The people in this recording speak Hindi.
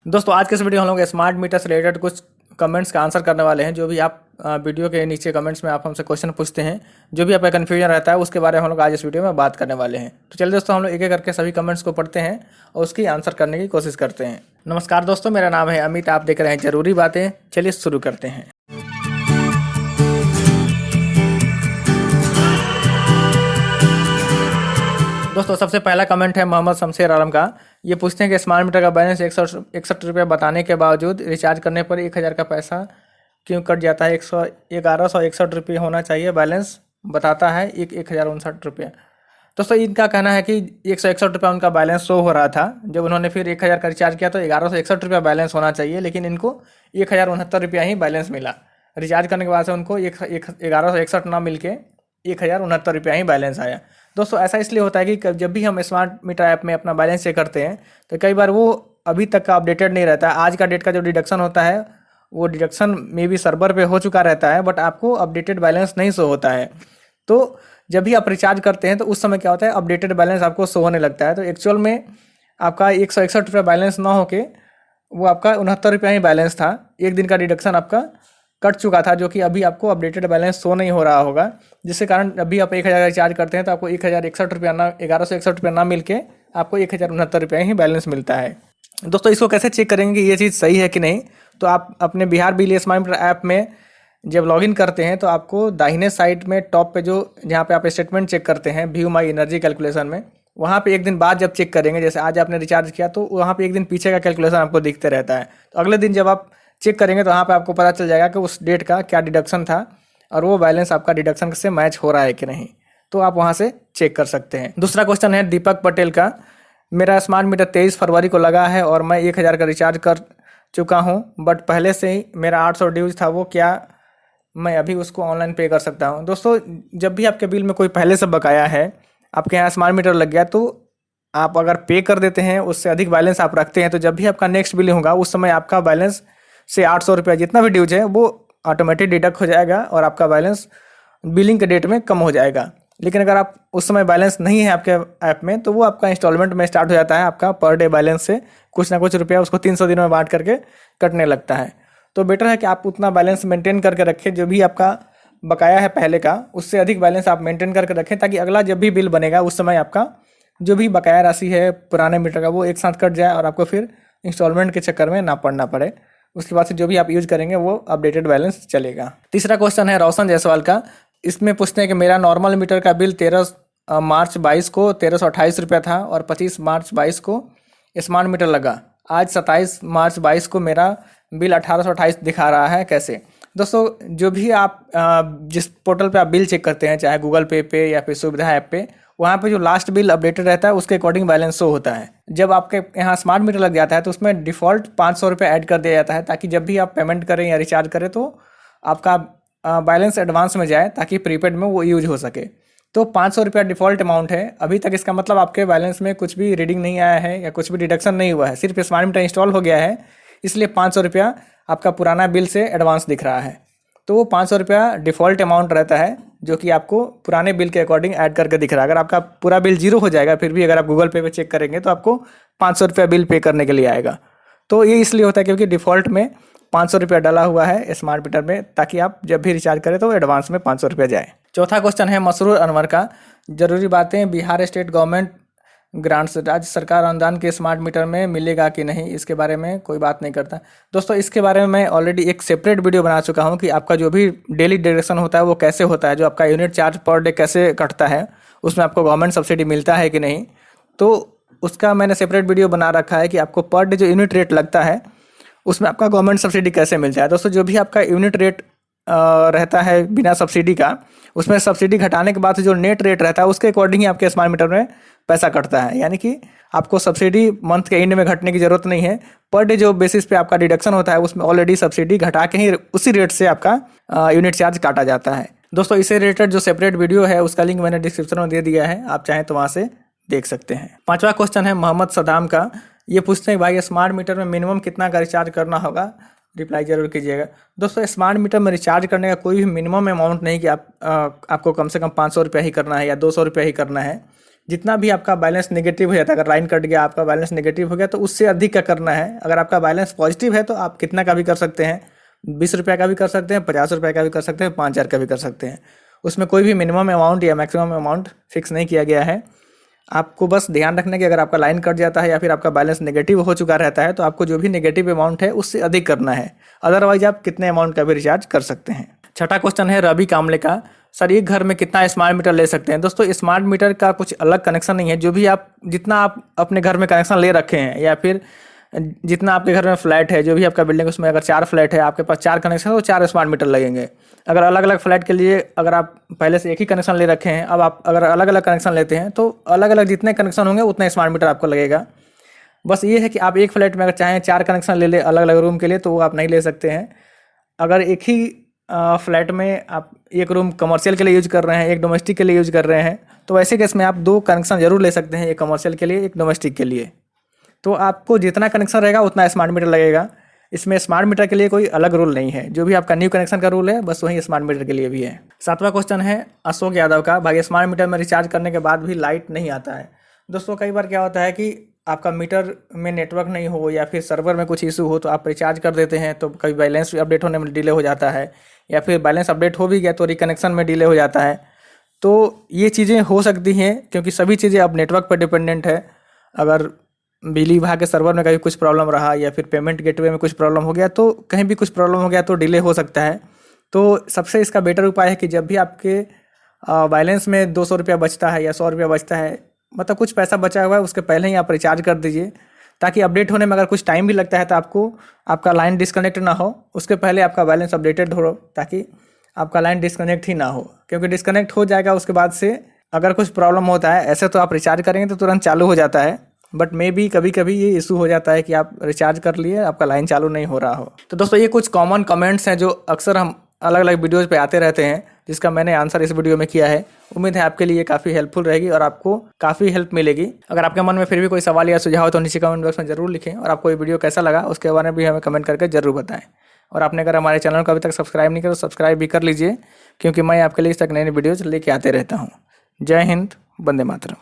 दोस्तों आज के इस वीडियो में हम लोग स्मार्ट मीटर से रिलेटेड कुछ कमेंट्स का आंसर करने वाले हैं। जो भी आप वीडियो के नीचे कमेंट्स में आप हमसे क्वेश्चन पूछते हैं, जो भी आपका कन्फ्यूजन रहता है, उसके बारे में हम लोग आज इस वीडियो में बात करने वाले हैं। तो चलिए दोस्तों, हम लोग एक एक करके सभी कमेंट्स को पढ़ते हैं और उसकी आंसर करने की कोशिश करते हैं। नमस्कार दोस्तों, मेरा नाम है अमित, आप देख रहे हैं जरूरी बातें। चलिए शुरू करते हैं। दोस्तों सबसे पहला कमेंट है मोहम्मद शमशेर आलम का। ये पूछते हैं कि स्मार्ट मीटर का बैलेंस 161 रुपये बताने के बावजूद रिचार्ज करने पर 1000 का पैसा क्यों कट जाता है। 1161 रुपये होना चाहिए बैलेंस, बताता है 1059 रुपये। दोस्तों इनका कहना है कि 161 रुपये उनका बैलेंस शो हो रहा था। जब उन्होंने फिर 1000 का रिचार्ज किया तो 1161 रुपया बैलेंस होना चाहिए, लेकिन इनको 1069 रुपया ही बैलेंस मिला। रिचार्ज करने के बाद से उनको 1161 ना मिल के 1069 रुपया ही बैलेंस आया। दोस्तों ऐसा इसलिए होता है कि जब भी हम स्मार्ट मीटर ऐप में अपना बैलेंस चेक करते हैं तो कई बार वो अभी तक का अपडेटेड नहीं रहता है। आज का डेट का जो डिडक्शन होता है वो डिडक्शन में भी सर्वर पे हो चुका रहता है, बट आपको अपडेटेड बैलेंस नहीं शो होता है। तो जब भी आप रिचार्ज करते हैं तो उस समय क्या होता है, अपडेटेड बैलेंस आपको शो होने लगता है। तो एक्चुअल में आपका 161 रुपया बैलेंस ना होके वो आपका 69 रुपया ही बैलेंस था। एक दिन का डिडक्शन आपका कट चुका था, जो कि अभी आपको अपडेटेड बैलेंस शो नहीं हो रहा होगा, जिसके कारण जब भी आप 1000 रिचार्ज करते हैं तो आपको 1061 रुपया ना 1161 रुपया ना मिल के आपको 1069 रुपया ही बैलेंस मिलता है। दोस्तों इसको कैसे चेक करेंगे ये चीज़ सही है कि नहीं, तो आप अपने बिहार बिजली स्मार्ट मीटर ऐप में जब लॉगिन करते हैं तो आपको दाहिने साइड में टॉप पे जहाँ पे आप स्टेटमेंट चेक करते हैं, व्यू माई एनर्जी कैलकुलेशन में, वहाँ पे एक दिन बाद जब चेक करेंगे, जैसे आज आपने रिचार्ज किया तो वहाँ पे एक दिन पीछे का कैलकुलेशन आपको दिखते रहता है। तो अगले दिन जब आप चेक करेंगे तो वहाँ पे आपको पता चल जाएगा कि उस डेट का क्या डिडक्शन था और वो बैलेंस आपका डिडक्शन से मैच हो रहा है कि नहीं, तो आप वहाँ से चेक कर सकते हैं। दूसरा क्वेश्चन है दीपक पटेल का। मेरा स्मार्ट मीटर 23 फरवरी को लगा है और मैं 1000 का रिचार्ज कर चुका हूँ, बट पहले से ही मेरा 800 ड्यूज था, वो क्या मैं अभी उसको ऑनलाइन पे कर सकता हूँ। दोस्तों जब भी आपके बिल में कोई पहले से बकाया है, आपके यहाँ स्मार्ट मीटर लग गया, तो आप अगर पे कर देते हैं, उससे अधिक बैलेंस आप रखते हैं, तो जब भी आपका नेक्स्ट बिल होगा उस समय आपका बैलेंस से 800 रुपया जितना भी ड्यूज है वो ऑटोमेटिक डिडक्ट हो जाएगा और आपका बैलेंस बिलिंग के डेट में कम हो जाएगा। लेकिन अगर आप उस समय बैलेंस नहीं है आपके ऐप में, तो वो आपका इंस्टॉलमेंट में स्टार्ट हो जाता है। आपका पर डे बैलेंस से कुछ ना कुछ रुपया उसको 300 दिनों में बांट करके कटने लगता है। तो बेटर है कि आप उतना बैलेंस मेंटेन करके रखें, जो भी आपका बकाया है पहले का उससे अधिक बैलेंस आप मेंटेन करके रखें, ताकि अगला जब भी बिल बनेगा उस समय आपका जो भी बकाया राशि है पुराने मीटर का वो एक साथ कट जाए और आपको फिर इंस्टॉलमेंट के चक्कर में ना पड़ना पड़े। उसके बाद से जो भी आप यूज करेंगे वो अपडेटेड बैलेंस चलेगा। तीसरा क्वेश्चन है रोशन जायसवाल का। इसमें पूछते हैं कि मेरा नॉर्मल मीटर का बिल 13 मार्च 22 को 1328 रुपया था और 25 मार्च 22 को स्मार्ट मीटर लगा। आज 27 मार्च 22 को मेरा बिल 1828 दिखा रहा है, कैसे। दोस्तों जो भी आप जिस पोर्टल पे आप बिल चेक करते हैं, चाहे गूगल पे या फिर सुविधा ऐप पे, वहाँ पे जो लास्ट बिल अपडेटेड रहता है उसके अकॉर्डिंग बैलेंस शो होता है। जब आपके यहाँ स्मार्ट मीटर लग जाता है तो उसमें डिफ़ॉल्ट 500 रुपये ऐड कर दिया जाता है, ताकि जब भी आप पेमेंट करें या रिचार्ज करें तो आपका बैलेंस एडवांस में जाए, ताकि प्रीपेड में वो यूज हो सके। तो 500 रुपया डिफ़ॉल्ट अमाउंट है अभी तक। इसका मतलब आपके बैलेंस में कुछ भी रीडिंग नहीं आया है या कुछ भी डिडक्शन नहीं हुआ है, सिर्फ स्मार्ट मीटर इंस्टॉल हो गया है, इसलिए 500 रुपया आपका पुराना बिल से एडवांस दिख रहा है। तो वो 500 रुपया डिफ़ॉल्ट अमाउंट रहता है, जो कि आपको पुराने बिल के अकॉर्डिंग ऐड करके दिख रहा है। अगर आपका पूरा बिल जीरो हो जाएगा, फिर भी अगर आप गूगल पे चेक करेंगे तो आपको 500 रुपया बिल पे करने के लिए आएगा। तो ये इसलिए होता है क्योंकि डिफ़ॉल्ट में 500 रुपया डाला हुआ है स्मार्ट मीटर में, ताकि आप जब भी रिचार्ज करें तो एडवांस में 500 रुपया जाए। चौथा क्वेश्चन है मसरूर अनवर का। जरूरी बातें, बिहार स्टेट गवर्नमेंट ग्रांट्स राज्य सरकार अनुदान के स्मार्ट मीटर में मिलेगा कि नहीं, इसके बारे में कोई बात नहीं करता। दोस्तों इसके बारे में मैं ऑलरेडी एक सेपरेट वीडियो बना चुका हूं कि आपका जो भी डेली डिडक्शन होता है वो कैसे होता है, जो आपका यूनिट चार्ज पर डे कैसे कटता है, उसमें आपको गवर्नमेंट सब्सिडी मिलता है कि नहीं। तो उसका मैंने सेपरेट वीडियो बना रखा है कि आपको पर डे जो यूनिट रेट लगता है उसमें आपका गवर्नमेंट सब्सिडी कैसे मिलता है। दोस्तों जो भी आपका यूनिट रेट रहता है बिना सब्सिडी का, उसमें सब्सिडी घटाने के बाद जो नेट रेट रहता है उसके अकॉर्डिंग ही आपके स्मार्ट मीटर में पैसा कटता है। यानी कि आपको सब्सिडी मंथ के एंड में घटने की ज़रूरत नहीं है। पर डे जो बेसिस पे आपका डिडक्शन होता है उसमें ऑलरेडी सब्सिडी घटा के ही उसी रेट से आपका यूनिट चार्ज काटा जाता है। दोस्तों इससे रिलेटेड जो सेपरेट वीडियो है उसका लिंक मैंने डिस्क्रिप्शन में दे दिया है, आप चाहें तो वहाँ से देख सकते हैं। पांचवा क्वेश्चन है मोहम्मद सदाम का। ये पूछते हैं भाई स्मार्ट मीटर में मिनिमम कितना का रिचार्ज करना होगा, रिप्लाई जरूर कीजिएगा। दोस्तों स्मार्ट मीटर में रिचार्ज करने का कोई भी मिनिमम अमाउंट नहीं कि आपको कम से कम 500 रुपया ही करना है या 200 रुपया ही करना है। जितना भी आपका बैलेंस नेगेटिव हो जाता है, अगर लाइन कट गया आपका बैलेंस नेगेटिव हो गया तो उससे अधिक का करना है। अगर आपका बैलेंस पॉजिटिव है तो आप कितना का भी कर सकते हैं, 20 रुपये का भी कर सकते हैं, 50 रुपये का भी कर सकते हैं, 5,000 का भी कर सकते हैं। उसमें कोई भी मिनिमम अमाउंट या मैक्सिमम अमाउंट फिक्स नहीं किया गया है। आपको बस ध्यान रखना कि अगर आपका लाइन कट जाता है या फिर आपका बैलेंस नेगेटिव हो चुका रहता है तो आपको जो भी नेगेटिव अमाउंट है उससे अधिक करना है, अदरवाइज आप कितने अमाउंट का भी रिचार्ज कर सकते हैं। छठा क्वेश्चन है रवि कामले का, सर एक घर में कितना स्मार्ट मीटर ले सकते हैं? दोस्तों स्मार्ट मीटर का कुछ अलग कनेक्शन नहीं है, जो भी आप जितना आप अपने घर में कनेक्शन ले रखे हैं या फिर जितना आपके घर में फ्लैट है, जो भी आपका बिल्डिंग उसमें अगर 4 फ्लैट है, आपके पास 4 कनेक्शन है तो 4 स्मार्ट मीटर लगेंगे। अगर अलग अलग फ्लैट के लिए अगर आप पहले से एक ही कनेक्शन ले रखे हैं, अब आप अगर अलग अलग कनेक्शन लेते हैं तो अलग अलग जितने कनेक्शन होंगे उतना स्मार्ट मीटर आपको लगेगा। बस ये है कि आप एक फ्लैट में अगर चाहें 4 कनेक्शन ले लें अलग अलग रूम के लिए तो वो आप नहीं ले सकते हैं। अगर एक ही फ्लैट में आप एक रूम कमर्शियल के लिए यूज कर रहे हैं, एक डोमेस्टिक के लिए यूज कर रहे हैं, तो ऐसे केस में आप 2 कनेक्शन जरूर ले सकते हैं, एक कमर्शियल के लिए एक डोमेस्टिक के लिए। तो आपको जितना कनेक्शन रहेगा उतना स्मार्ट मीटर लगेगा। इसमें स्मार्ट मीटर के लिए कोई अलग रूल नहीं है, जो भी आपका न्यू कनेक्शन का रूल है बस वही स्मार्ट मीटर के लिए भी है। 7वां क्वेश्चन है अशोक यादव का, भाई स्मार्ट मीटर में रिचार्ज करने के बाद भी लाइट नहीं आता है। दोस्तों कई बार क्या होता है कि आपका मीटर में नेटवर्क नहीं हो या फिर सर्वर में कुछ इशू हो तो आप रिचार्ज कर देते हैं तो कभी बैलेंस अपडेट होने में डिले हो जाता है, या फिर बैलेंस अपडेट हो भी गया तो रिकनेक्शन में डिले हो जाता है। तो ये चीज़ें हो सकती हैं क्योंकि सभी चीज़ें अब नेटवर्क पर डिपेंडेंट है। अगर बिजली विभाग के सर्वर में कभी कुछ प्रॉब्लम रहा या फिर पेमेंट गेटवे में कुछ प्रॉब्लम हो गया तो कहीं भी कुछ प्रॉब्लम हो गया तो डिले हो सकता है। तो सबसे इसका बेटर उपाय है कि जब भी आपके बैलेंस में 200 रुपया बचता है या 100 रुपया बचता है, मतलब कुछ पैसा बचा हुआ है, उसके पहले ही आप रिचार्ज कर दीजिए, ताकि अपडेट होने में अगर कुछ टाइम भी लगता है तो आपको आपका लाइन डिस्कनेक्ट ना हो, उसके पहले आपका बैलेंस अपडेटेड हो, ताकि आपका लाइन डिस्कनेक्ट ही ना हो। क्योंकि डिस्कनेक्ट हो जाएगा उसके बाद से अगर कुछ प्रॉब्लम होता है, ऐसे तो आप रिचार्ज करेंगे तो तुरंत चालू हो जाता है, बट मे बी कभी कभी ये इशू हो जाता है कि आप रिचार्ज कर लिए आपका लाइन चालू नहीं हो रहा हो। तो दोस्तों ये कुछ कॉमन कमेंट्स हैं जो अक्सर हम अलग अलग वीडियोज़ पे आते रहते हैं, जिसका मैंने आंसर इस वीडियो में किया है। उम्मीद है आपके लिए काफ़ी हेल्पफुल रहेगी और आपको काफ़ी हेल्प मिलेगी। अगर आपके मन में फिर भी कोई सवाल या सुझाव हो तो नीचे कमेंट बॉक्स में जरूर लिखें, और आपको ये वीडियो कैसा लगा उसके बारे में भी हमें कमेंट करके जरूर बताएं। और आपने अगर हमारे चैनल को अभी तक सब्सक्राइब नहीं किया तो सब्सक्राइब भी कर लीजिए, क्योंकि मैं आपके लिए इस तक नई वीडियोज़ लेके आते रहता हूँ। जय हिंद, वंदे मातरम।